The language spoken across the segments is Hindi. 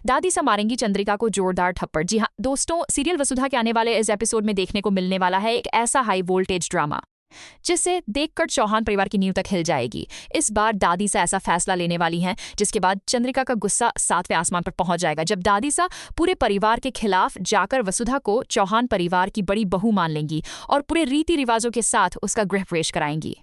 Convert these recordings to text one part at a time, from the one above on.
दादी सा मारेंगी चंद्रिका को जोरदार थप्पड़। जी हाँ दोस्तों, सीरियल वसुधा के आने वाले इस एपिसोड में देखने को मिलने वाला है एक ऐसा हाई वोल्टेज ड्रामा जिसे देखकर चौहान परिवार की नींव तक हिल जाएगी। इस बार दादी सा ऐसा फैसला लेने वाली हैं जिसके बाद चंद्रिका का गुस्सा 7वें आसमान पर पहुंच जाएगा, जब दादी सा पूरे परिवार के खिलाफ जाकर वसुधा को चौहान परिवार की बड़ी बहू मान लेंगी और पूरे रीति रिवाजों के साथ उसका गृह प्रवेश कराएंगी।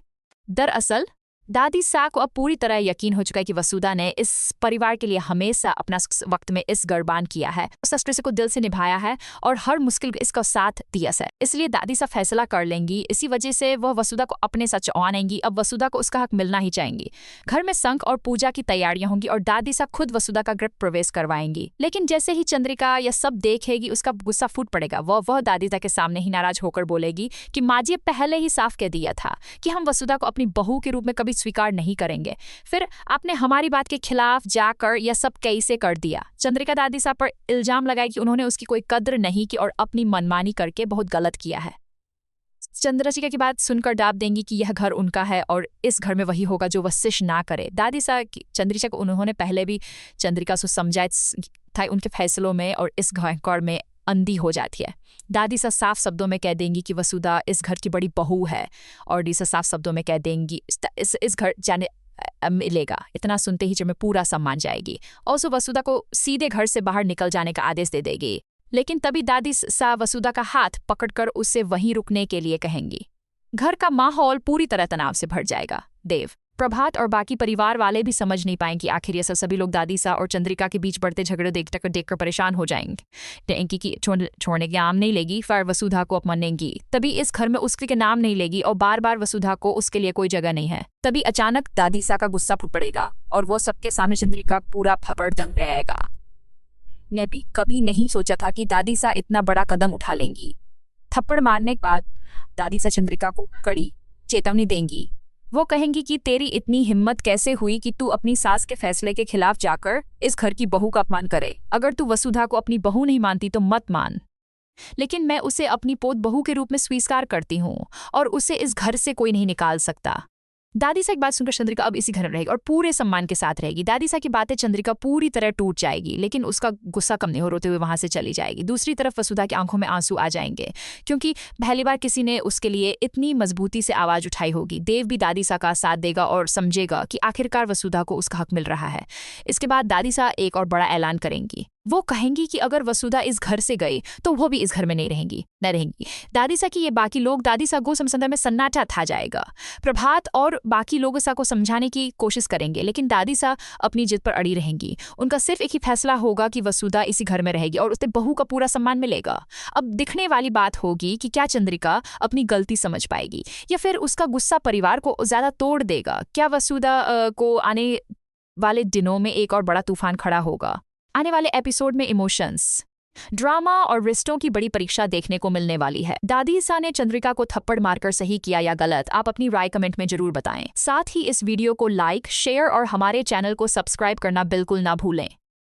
दरअसल दादी सा को अब पूरी तरह यकीन हो चुका है कि वसुधा ने इस परिवार के लिए हमेशा अपना वक्त में इस गर्बान किया है, उस रिश्ते को दिल से निभाया है और हर मुश्किल इसका साथ दिया है। इसलिए दादी सा फैसला कर लेंगी। इसी वजह से वह वसुधा को अपने सच आनेंगी। अब वसुधा को उसका हक मिलना ही चाहेंगी। घर में शंख और पूजा की तैयारियां होंगी और दादी सा खुद वसुधा का गृह प्रवेश करवाएंगी। लेकिन जैसे ही चंद्रिका यह सब देखेगी उसका गुस्सा फूट पड़ेगा। वह दादी सा के सामने ही नाराज होकर बोलेगी कि माँ जी पहले ही साफ कह दिया था कि हम वसुधा को अपनी बहू के रूप में कभी स्वीकार नहीं करेंगे, फिर आपने हमारी बात के खिलाफ जाकर यह सब कैसे कर दिया। चंद्रिका दादी साहब पर इल्जाम लगाए कि उन्होंने उसकी कोई कद्र नहीं की और अपनी मनमानी करके बहुत गलत किया है। चंद्रिका की बात सुनकर डाब देंगी कि यह घर उनका है और इस घर में वही होगा जो वशिष्ठ ना करे। दादी साहब चंद्रिका को उन्होंने पहले भी चंद्रिका से समझाया था उनके फैसलों में और इस घर में अंधी हो जाती है। दादी सा साफ शब्दों में कह देंगी कि वसुधा इस घर की बड़ी बहू है और डी सा साफ शब्दों में कह देंगी इस घर जाने मिलेगा। इतना सुनते ही जब पूरा सम्मान जाएगी और सो वसुधा को सीधे घर से बाहर निकल जाने का आदेश दे देगी। लेकिन तभी दादी सा वसुधा का हाथ पकड़कर उससे वहीं रुकने के लिए कहेंगी। घर का माहौल पूरी तरह तनाव से भर जाएगा। देव, प्रभात और बाकी परिवार वाले भी समझ नहीं पाएंगे आखिर ये सब। सभी लोग दादी सा और चंद्रिका के बीच बढ़ते झगड़े देखकर परेशान हो जाएंगे कि छोड़ने के नाम नहीं लेगी, फिर वसुधा को अपमानेंगी। तभी इस घर में उसके नाम नहीं लेगी और बार बार वसुधा को उसके लिए कोई जगह नहीं है। तभी अचानक दादी सा का गुस्सा फूट पड़ेगा और वो सबके सामने चंद्रिका पूरा फपड़ जम रहेगा। मैं भी कभी नहीं सोचा था कि दादी सा इतना बड़ा कदम उठा लेंगी। थप्पड़ मारने के बाद दादी सा चंद्रिका को कड़ी चेतावनी देंगी। वो कहेंगी कि तेरी इतनी हिम्मत कैसे हुई कि तू अपनी सास के फैसले के खिलाफ जाकर इस घर की बहू का अपमान करे। अगर तू वसुधा को अपनी बहू नहीं मानती तो मत मान, लेकिन मैं उसे अपनी पोत बहू के रूप में स्वीकार करती हूँ और उसे इस घर से कोई नहीं निकाल सकता। दादी सा एक बात सुनकर चंद्रिका अब इसी घर में रहेगी और पूरे सम्मान के साथ रहेगी। दादी सा की बातें चंद्रिका पूरी तरह टूट जाएगी, लेकिन उसका गुस्सा कम नहीं हो रोते हुए वहां से चली जाएगी। दूसरी तरफ वसुधा की आंखों में आंसू आ जाएंगे क्योंकि पहली बार किसी ने उसके लिए इतनी मजबूती से आवाज उठाई होगी। देव भी दादी सा का साथ देगा और समझेगा कि आखिरकार वसुधा को उसका हक मिल रहा है। इसके बाद दादी सा एक और बड़ा ऐलान करेंगी। वो कहेंगी कि अगर वसुधा इस घर से गई तो वो भी इस घर में नहीं रहेंगी। दादी सा की ये बाकी लोग दादी सा को समझने में सन्नाटा था जाएगा। प्रभात और बाकी लोग सा को समझाने की कोशिश करेंगे, लेकिन दादी सा अपनी जिद पर अड़ी रहेंगी। उनका सिर्फ एक ही फैसला होगा कि वसुधा इसी घर में रहेगी और उसे बहू का पूरा सम्मान मिलेगा। अब दिखने वाली बात होगी कि क्या चंद्रिका अपनी गलती समझ पाएगी या फिर उसका गुस्सा परिवार को ज्यादा तोड़ देगा। क्या वसुधा को आने वाले दिनों में एक और बड़ा तूफान खड़ा होगा। आने वाले एपिसोड में इमोशंस, ड्रामा और रिश्तों की बड़ी परीक्षा देखने को मिलने वाली है। दादी सा ने चंद्रिका को थप्पड़ मारकर सही किया या गलत, आप अपनी राय कमेंट में जरूर बताएं। साथ ही इस वीडियो को लाइक, शेयर और हमारे चैनल को सब्सक्राइब करना बिल्कुल ना भूलें।